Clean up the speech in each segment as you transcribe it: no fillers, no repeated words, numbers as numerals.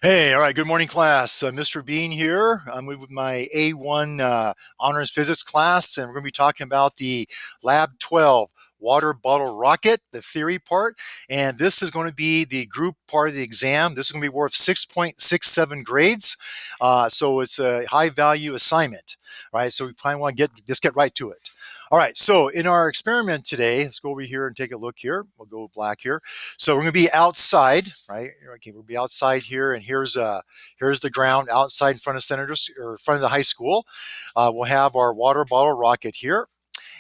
Hey, all right, good morning, class. Mr. Bean here. I'm with my A1 honors physics class, and we're going to be talking about the Lab 12 water bottle rocket, the theory part. And this is going to be the group part of the exam. This is going to be worth 6.67 grades. So it's a high value assignment, right? So we probably want to just get right to it. All right, so in our experiment today, let's go over here and take a look here. We'll go black here. So we're going to be outside, right? Okay, we'll be outside here, and here's the ground outside in front of Senators or in front of the high school. We'll have our water bottle rocket here,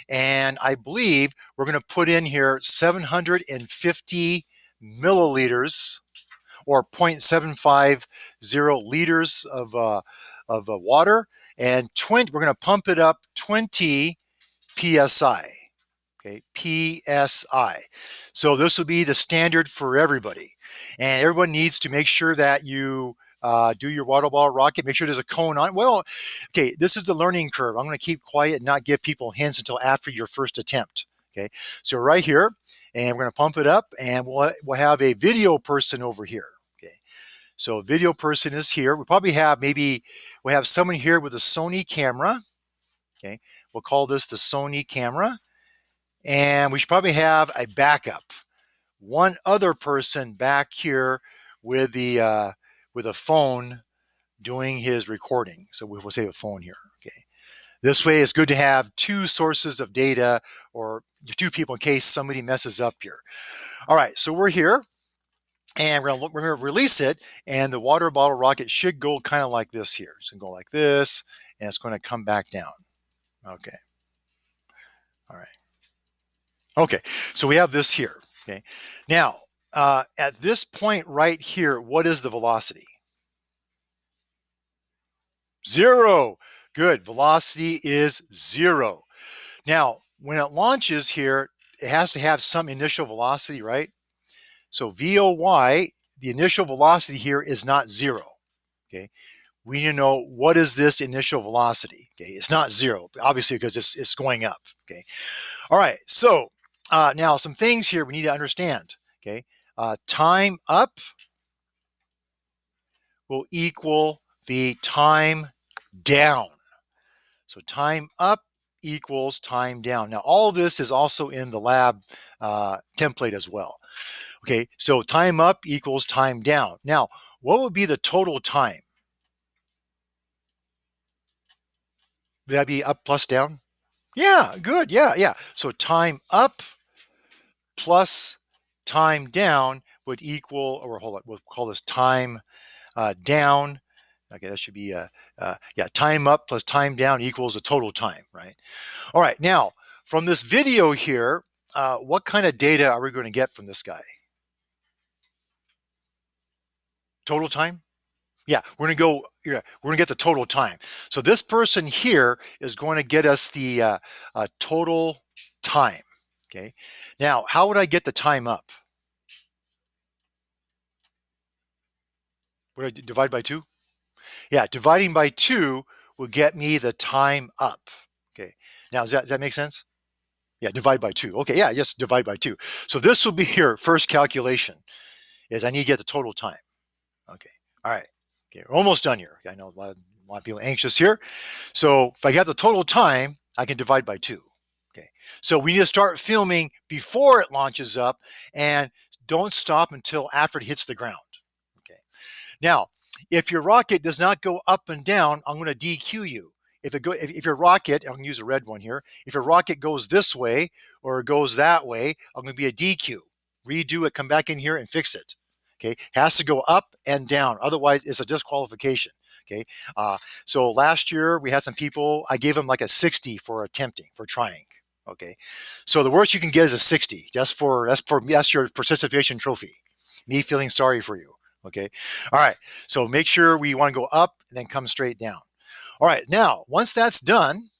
and I believe we're going to put in here 750 milliliters or 0.750 liters of water, and 20. We're going to pump it up 20 psi. Okay, PSI. So this will be the standard for everybody. And everyone needs to make sure that you do your water ball rocket. Make sure there's a cone on. Well, okay, this is the learning curve. I'm going to keep quiet and not give people hints until after your first attempt. Okay, so right here, and we're going to pump it up, and we'll have a video person over here. Okay, so video person is here. We probably have we'll have someone here with a Sony camera. Okay, we'll call this the Sony camera. And we should probably have a backup. One other person back here with with a phone doing his recording. So we'll save a phone here. Okay. This way, it's good to have two sources of data or two people in case somebody messes up here. All right, so we're here, and we're going to release it, and the water bottle rocket should go kind of like this here. It's going to go like this, and it's going to come back down. Okay. All right. Okay, so we have this here. Okay, now at this point right here, what is the velocity? Zero. Good. Velocity is zero. Now, when it launches here, it has to have some initial velocity, right? So VOY, the initial velocity here is not zero. Okay, we need to know what is this initial velocity. Okay, it's not zero, obviously, because it's going up. Okay, all right. So now some things here we need to understand. Okay, time up will equal the time down. So time up equals time down. Now all this is also in the lab template as well. Okay, so time up equals time down. Now, what would be the total time? Would that be up plus down? Yeah, good. Yeah, yeah. So time up plus time down would equal, or hold on, we'll call this time down. Okay, that should be, yeah, time up plus time down equals the total time, right? All right, now from this video here, what kind of data are we going to get from this guy? Total time? Yeah, we're going to go, yeah, we're going to get the total time. So this person here is going to get us the total time. Okay, now how would I get the time up? Would I divide by two? Yeah, dividing by two will get me the time up. Okay, now does that make sense? Yeah, divide by two. Okay, yeah, yes, divide by two. So this will be your first calculation, is I need to get the total time. Okay, all right. Okay, we're almost done here. I know a lot of people anxious here. So if I get the total time, I can divide by two. Okay, so we need to start filming before it launches up, and don't stop until after it hits the ground. Okay, now if your rocket does not go up and down, I'm going to DQ you. If your rocket, I can use a red one here. If your rocket goes this way or goes that way, I'm going to be a DQ. Redo it, come back in here and fix it. Okay, has to go up and down. Otherwise, it's a disqualification. Okay, so last year we had some people. I gave them like a 60 for attempting, for trying. Okay, so the worst you can get is a 60. That's your participation trophy. Me feeling sorry for you. Okay, all right. So make sure we want to go up and then come straight down. All right, now once that's done,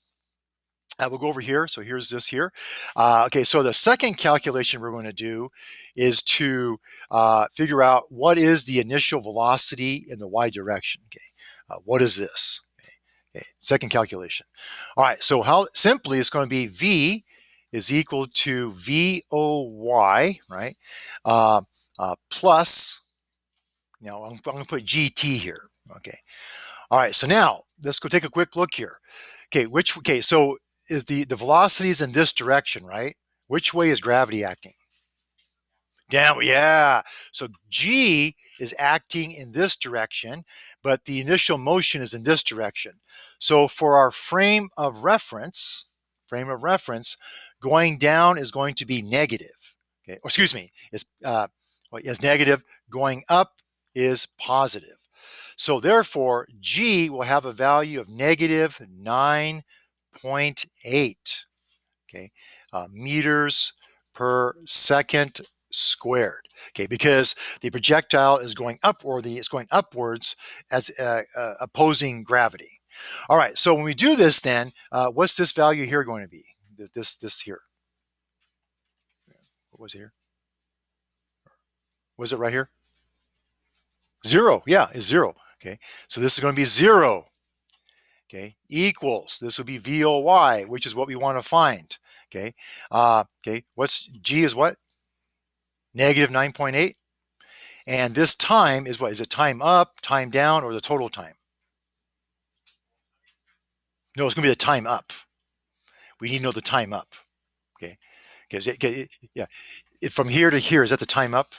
we'll go over here. So here's this here. Okay, so the second calculation we're going to do is to figure out what is the initial velocity in the y direction. Okay, what is this? Okay, second calculation. All right, so how simply it's going to be v is equal to VOY, right? Plus Now I'm going to put GT here. Okay. All right. So now let's go take a quick look here. Okay. So is the velocity is in this direction, right? Which way is gravity acting? Down, yeah. So G is acting in this direction, but the initial motion is in this direction. So for our frame of reference, going down is going to be negative. Okay, or excuse me, is negative. Going up is positive. So therefore, G will have a value of negative 9.8. Okay, meters per second squared. Okay, because the projectile is going upward, it's going upwards as opposing gravity. All right, so when we do this, then what's this value here going to be? This here. What was it here? Was it right here? Zero. Yeah, it's zero. Okay, so this is going to be zero. Okay, equals, this will be VOY, which is what we want to find. Okay, what's G is what? Negative 9.8. And this time is what? Is it time up, time down, or the total time? No, it's going to be the time up. We need to know the time up. Okay. Yeah. From here to here, is that the time up?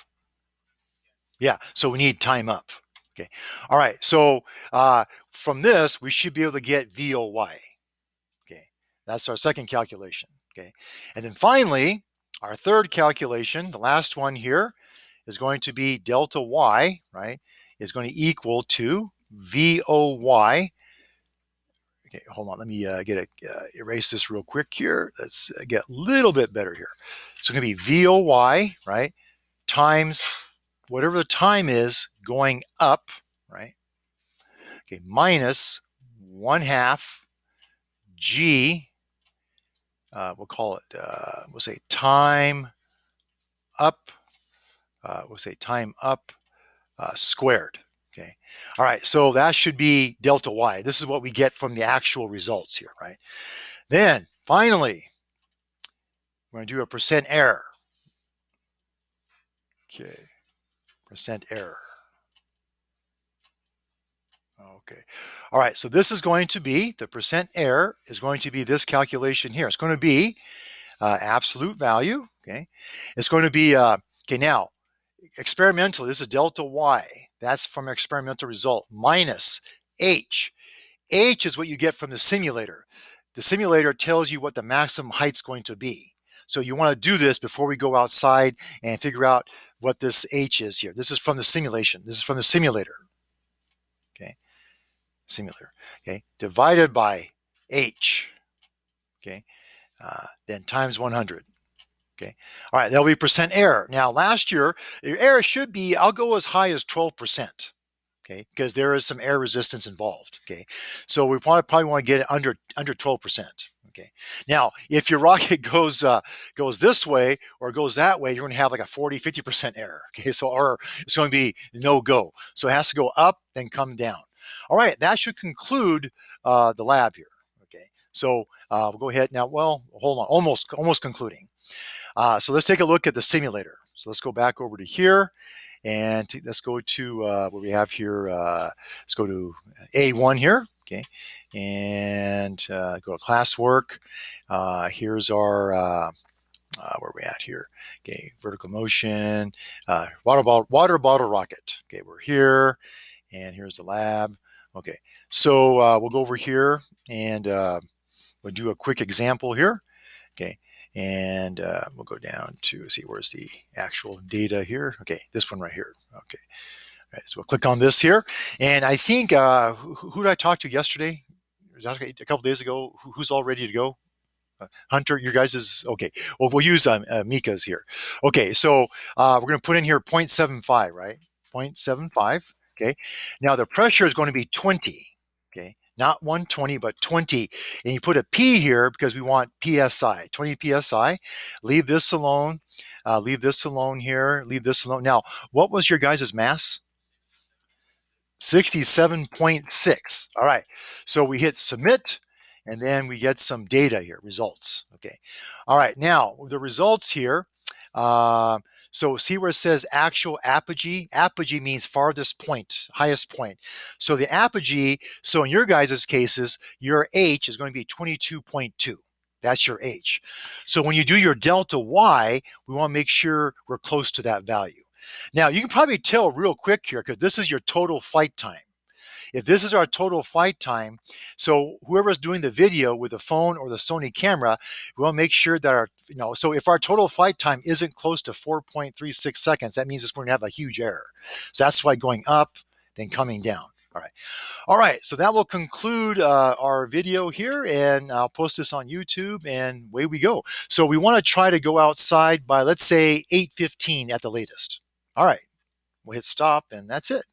Yeah. So we need time up. Okay. All right. So from this, we should be able to get VOY. Okay. That's our second calculation. Okay. And then finally, our third calculation, the last one here, is going to be delta y, right, is going to equal to VOY. Okay, hold on. Let me erase this real quick here. Let's get a little bit better here. So it's going to be VOY, right, times whatever the time is going up, right, okay, minus 1/2 G, we'll call it, we'll say time up, squared. Okay. All right. So that should be delta y. This is what we get from the actual results here, right? Then finally, we're going to do a percent error. Okay. Percent error. Okay. All right. So this is going to be, the percent error is going to be this calculation here. It's going to be absolute value. Okay. It's going to be, okay, now, experimentally, this is delta y. That's from experimental result minus h. H is what you get from the simulator. The simulator tells you what the maximum height's going to be. So you want to do this before we go outside and figure out what this H is here. This is from the simulation. This is from the simulator. Okay. Simulator. Okay. Divided by H. Okay. Then times 100. Okay. All right. That'll be percent error. Now, last year, your error should be, I'll go as high as 12%. Okay, because there is some air resistance involved. Okay, so we probably want to get it under 12%. Okay, now if your rocket goes this way or goes that way, you're going to have like a 40-50% error. Okay, so or it's going to be no go. So it has to go up then come down. All right, that should conclude the lab here. Okay, so we'll go ahead now. Well, hold on, almost concluding. So let's take a look at the simulator. So let's go back over to here. And let's go to what we have here. Let's go to A1 here. Okay. And go to classwork. Here's our, where are we at here? Okay. Vertical motion, water bottle rocket. Okay. We're here. And here's the lab. Okay. So we'll go over here and we'll do a quick example here. Okay. And we'll go down to see where's the actual data here. Okay, this one right here. Okay, all right, so we'll click on this here. And I think, who did I talk to yesterday? A couple days ago. Who's all ready to go? Hunter, your guys is okay. Well, we'll use Mika's here. Okay, so we're going to put in here 0.75, right? 0.75. Okay, now the pressure is going to be 20. Okay, not 120, but 20. And you put a P here because we want PSI, 20 PSI. Leave this alone. Leave this alone here. Leave this alone. Now, what was your guys' mass? 67.6. All right. So we hit submit and then we get some data here, results. Okay. All right. Now, the results here. So see where it says actual apogee? Apogee means farthest point, highest point. So the apogee, so in your guys' cases, your H is going to be 22.2. That's your H. So when you do your delta Y, we want to make sure we're close to that value. Now you can probably tell real quick here because this is your total flight time. If this is our total flight time, so whoever's doing the video with the phone or the Sony camera, we want to make sure that our, so if our total flight time isn't close to 4.36 seconds, that means it's going to have a huge error. So that's why going up, then coming down. All right. All right. So that will conclude our video here, and I'll post this on YouTube, and away we go. So we want to try to go outside by, let's say, 8:15 at the latest. All right. We'll hit stop, and that's it.